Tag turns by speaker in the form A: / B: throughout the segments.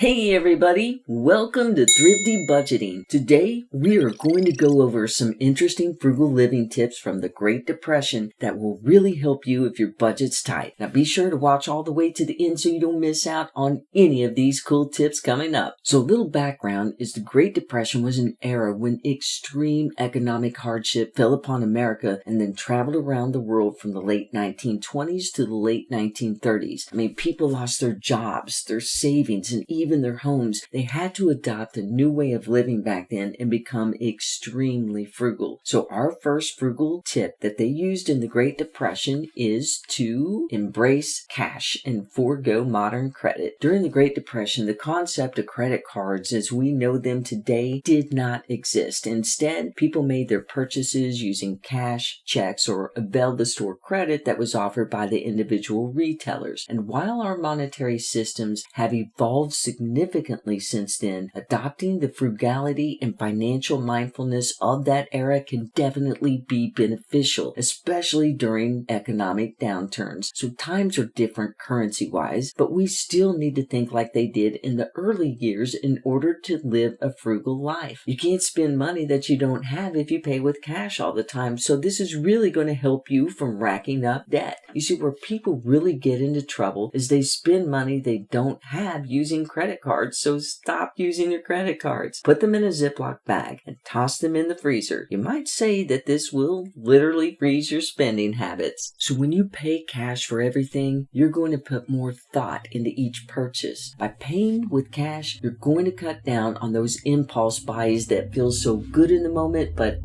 A: Hey everybody, welcome to Thrifty Budgeting. Today we are going to go over some interesting frugal living tips from the Great Depression that will really help you if your budget's tight. Now be sure to watch all the way to the end so you don't miss out on any of these cool tips coming up. So a little background is the Great Depression was an era when extreme economic hardship fell upon America and then traveled around the world from the late 1920s to the late 1930s. People lost their jobs, their savings, and even their homes. They had to adopt a new way of living back then and become extremely frugal. So our first frugal tip that they used in the Great Depression is to embrace cash and forego modern credit. During the Great Depression, the concept of credit cards as we know them today did not exist. Instead, people made their purchases using cash, checks, or availed the store credit that was offered by the individual retailers. And while our monetary systems have evolved significantly since then, adopting the frugality and financial mindfulness of that era can definitely be beneficial, especially during economic downturns. So times are different currency-wise, but we still need to think like they did in the early years in order to live a frugal life. You can't spend money that you don't have if you pay with cash all the time, so this is really going to help you from racking up debt. You see, where people really get into trouble is they spend money they don't have using credit cards, so stop using your credit cards. Put them in a Ziploc bag and toss them in the freezer. You might say that this will literally freeze your spending habits. So when you pay cash for everything, you're going to put more thought into each purchase. By paying with cash, you're going to cut down on those impulse buys that feel so good in the moment, but,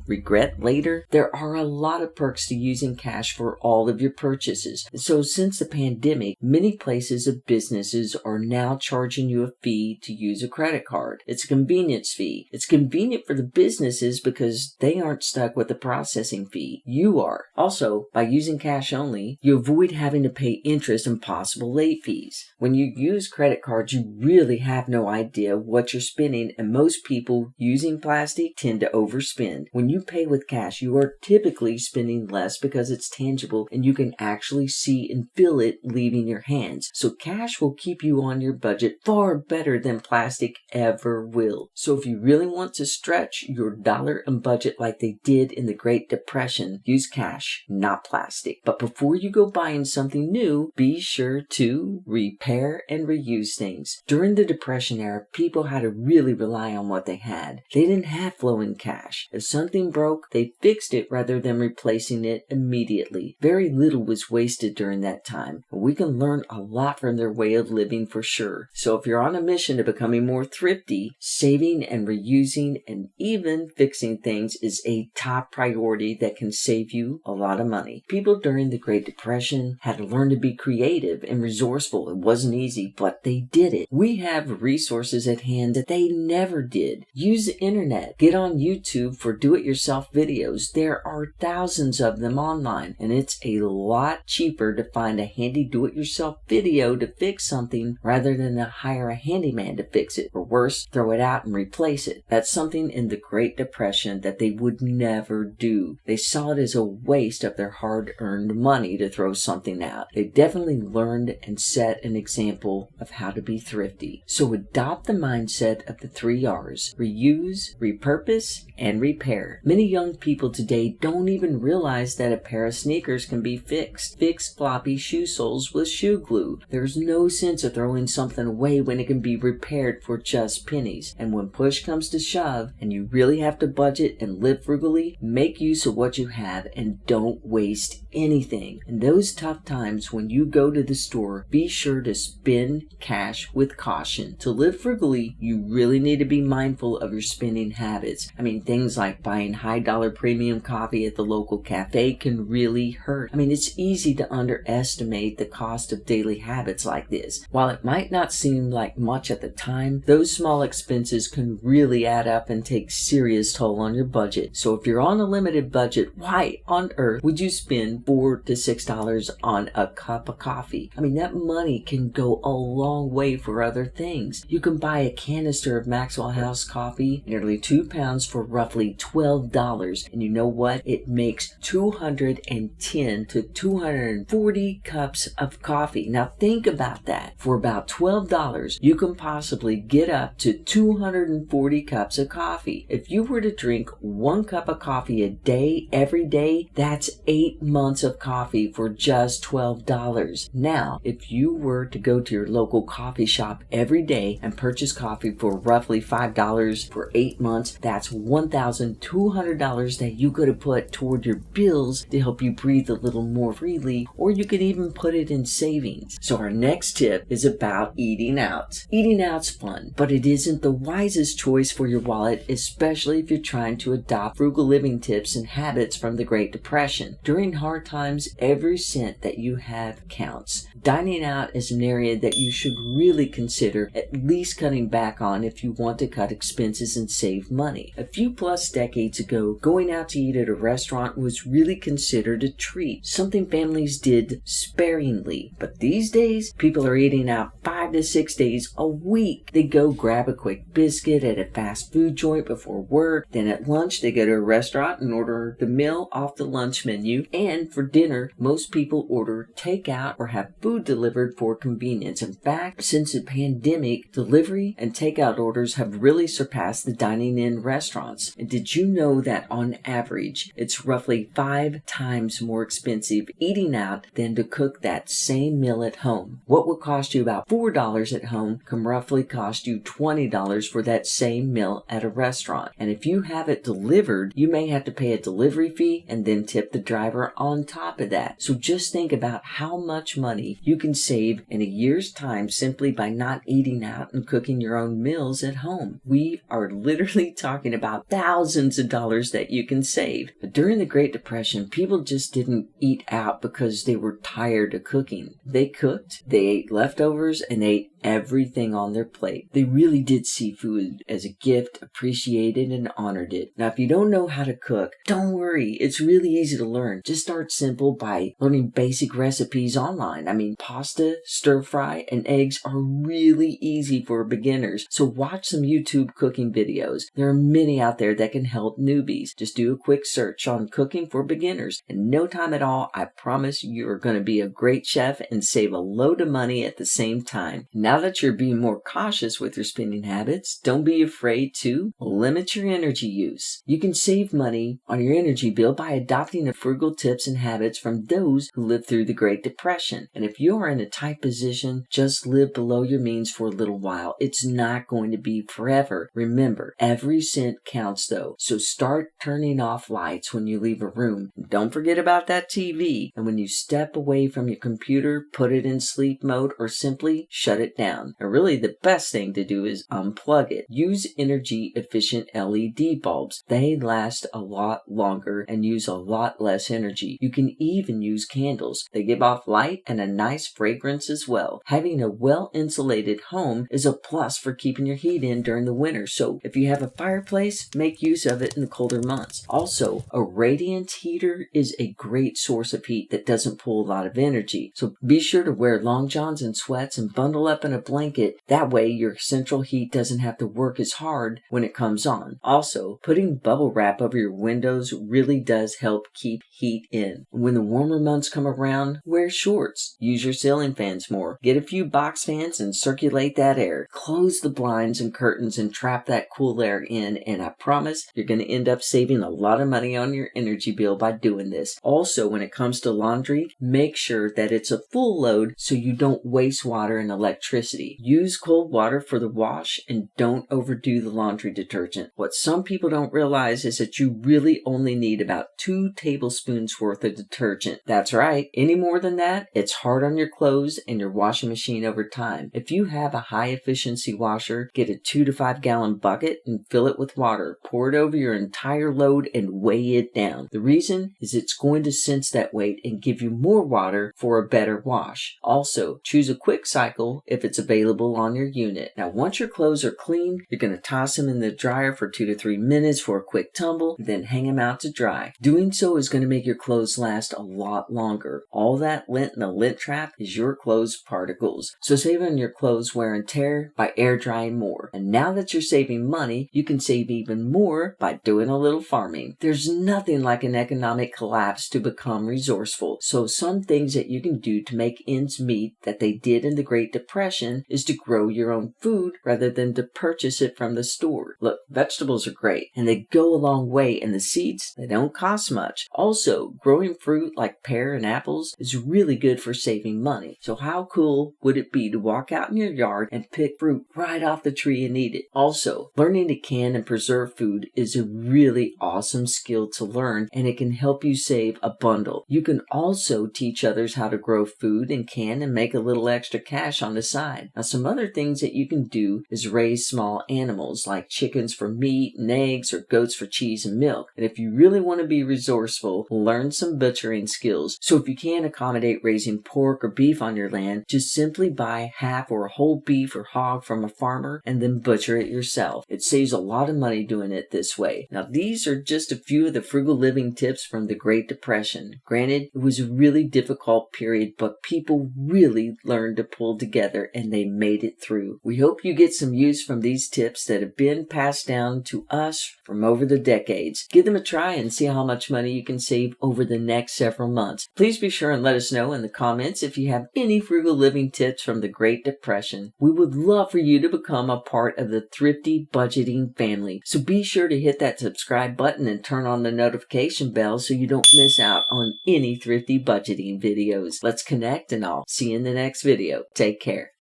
A: regret later. There are a lot of perks to using cash for all of your purchases. So since the pandemic, many places of businesses are now charging you a fee to use a credit card. It's a convenience fee. It's convenient for the businesses because they aren't stuck with the processing fee. You are. Also, by using cash only, you avoid having to pay interest and possible late fees. When you use credit cards, you really have no idea what you're spending, and most people using plastic tend to overspend. When you pay with cash, you are typically spending less because it's tangible and you can actually see and feel it leaving your hands. So cash will keep you on your budget far better than plastic ever will. So if you really want to stretch your dollar and budget like they did in the Great Depression, use cash, not plastic. But before you go buying something new, be sure to repair and reuse things. During the Depression era, people had to really rely on what they had. They didn't have flowing cash. If something broke, they fixed it rather than replacing it immediately. Very little was wasted during that time. We can learn a lot from their way of living for sure. So if you're on a mission to becoming more thrifty, saving and reusing and even fixing things is a top priority that can save you a lot of money. People during the Great Depression had to learn to be creative and resourceful. It wasn't easy, but they did it. We have resources at hand that they never did. Use the internet. Get on YouTube for do-it-yourself videos. There are thousands of them online, and it's a lot cheaper to find a handy do-it-yourself video to fix something rather than to hire a handyman to fix it, or worse, throw it out and replace it. That's something in the Great Depression that they would never do. They saw it as a waste of their hard-earned money to throw something out. They definitely learned and set an example of how to be thrifty. So adopt the mindset of the 3 R's: reuse, repurpose, and repair. Many young people today don't even realize that a pair of sneakers can be fixed. Fix floppy shoe soles with shoe glue. There's no sense of throwing something away when it can be repaired for just pennies. And when push comes to shove and you really have to budget and live frugally, make use of what you have and don't waste anything. In those tough times when you go to the store, be sure to spend cash with caution. To live frugally, you really need to be mindful of your spending habits. Things like buying high-dollar premium coffee at the local cafe can really hurt. It's easy to underestimate the cost of daily habits like this. While it might not seem like much at the time, those small expenses can really add up and take serious toll on your budget. So if you're on a limited budget, why on earth would you spend $4 to $6 on a cup of coffee? That money can go a long way for other things. You can buy a canister of Maxwell House coffee, nearly 2 pounds, for roughly $12. And you know what? It makes 210 to 240 cups of coffee. Now think about that. For about $12, $12, you can possibly get up to 240 cups of coffee. If you were to drink 1 cup of coffee a day, every day, that's 8 months of coffee for just $12. Now, if you were to go to your local coffee shop every day and purchase coffee for roughly $5 for 8 months, that's $1,200 that you could have put toward your bills to help you breathe a little more freely, or you could even put it in savings. So our next tip is about eating out. Eating out's fun, but it isn't the wisest choice for your wallet, especially if you're trying to adopt frugal living tips and habits from the Great Depression. During hard times, every cent that you have counts. Dining out is an area that you should really consider at least cutting back on if you want to cut expenses and save money. A few plus decades ago, going out to eat at a restaurant was really considered a treat, something families did sparingly. But these days, people are eating out 5 to 6 days a week. They go grab a quick biscuit at a fast food joint before work, then at lunch they go to a restaurant and order the meal off the lunch menu, and for dinner, most people order takeout or have food delivered for convenience. In fact, since the pandemic, delivery and takeout orders have really surpassed the dining in restaurants. And did you know that on average, it's roughly 5 times more expensive eating out than to cook that same meal at home? What would cost you about $4 at home can roughly cost you $20 for that same meal at a restaurant. And if you have it delivered, you may have to pay a delivery fee and then tip the driver on top of that. So just think about how much money you can save in a year's time simply by not eating out and cooking your own meals at home. We are literally talking about thousands of dollars that you can save. But during the Great Depression, people just didn't eat out because they were tired of cooking. They cooked, they ate leftovers, and they ate everything on their plate. They really did see food as a gift, appreciated and honored it. Now, if you don't know how to cook, don't worry. It's really easy to learn. Just start simple by learning basic recipes online. I mean, pasta, stir fry, and eggs are really easy for beginners. So watch some YouTube cooking videos. There are many out there that can help newbies. Just do a quick search on cooking for beginners. In no time at all, I promise you're going to be a great chef and save a load of money at the same time. Now that you're being more cautious with your spending habits, don't be afraid to limit your energy use. You can save money on your energy bill by adopting the frugal tips and habits from those who lived through the Great Depression. And if you are in a tight position, just live below your means for a little while. It's not going to be forever. Remember, every cent counts though. So start turning off lights when you leave a room. And don't forget about that TV. And when you step away from your computer, put it in sleep mode or simply shut it down. And really the best thing to do is unplug it. Use energy efficient LED bulbs. They last a lot longer and use a lot less energy. You can even use candles. They give off light and a nice fragrance as well. Having a well-insulated home is a plus for keeping your heat in during the winter. So if you have a fireplace, make use of it in the colder months. Also, a radiant heater is a great source of heat that doesn't pull a lot of energy. So be sure to wear long johns and sweats and bundle up in a blanket. That way your central heat doesn't have to work as hard when it comes on. Also, putting bubble wrap over your windows really does help keep heat in. When the warmer months come around, wear shorts. Use your ceiling fans more. Get a few box fans and circulate that air. Close the blinds and curtains and trap that cool air in, and I promise you're going to end up saving a lot of money on your energy bill by doing this. Also, when it comes to laundry, make sure that it's a full load so you don't waste water and electricity. Use cold water for the wash and don't overdo the laundry detergent. What some people don't realize is that you really only need about 2 tablespoons worth of detergent. That's right. Any more than that, it's hard on your clothes and your washing machine over time. If you have a high efficiency washer, get a 2 to 5 gallon bucket and fill it with water. Pour it over your entire load and weigh it down. The reason is it's going to sense that weight and give you more water for a better wash. Also, choose a quick cycle if it's available on your unit. Now, once your clothes are clean, you're going to toss them in the dryer for 2 to 3 minutes for a quick tumble, then hang them out to dry. Doing so is going to make your clothes last a lot longer. All that lint in the lint trap is your clothes particles. So save on your clothes wear and tear by air drying more. And now that you're saving money, you can save even more by doing a little farming. There's nothing like an economic collapse to become resourceful. So some things that you can do to make ends meet that they did in the Great Depression Depression is to grow your own food rather than to purchase it from the store. Look, vegetables are great and they go a long way, and the seeds, they don't cost much. Also, growing fruit like pear and apples is really good for saving money. So how cool would it be to walk out in your yard and pick fruit right off the tree and eat it? Also, learning to can and preserve food is a really awesome skill to learn, and it can help you save a bundle. You can also teach others how to grow food and can and make a little extra cash on the side. Now, some other things that you can do is raise small animals like chickens for meat and eggs, or goats for cheese and milk. And if you really want to be resourceful, learn some butchering skills. So if you can't accommodate raising pork or beef on your land, just simply buy half or a whole beef or hog from a farmer and then butcher it yourself. It saves a lot of money doing it this way. Now, these are just a few of the frugal living tips from the Great Depression. Granted, it was a really difficult period, but people really learned to pull together and they made it through. We hope you get some use from these tips that have been passed down to us from over the decades. Give them a try and see how much money you can save over the next several months. Please be sure and let us know in the comments if you have any frugal living tips from the Great Depression. We would love for you to become a part of the Thrifty Budgeting family. So be sure to hit that subscribe button and turn on the notification bell so you don't miss out on any Thrifty Budgeting videos. Let's connect, and I'll see you in the next video. Take care.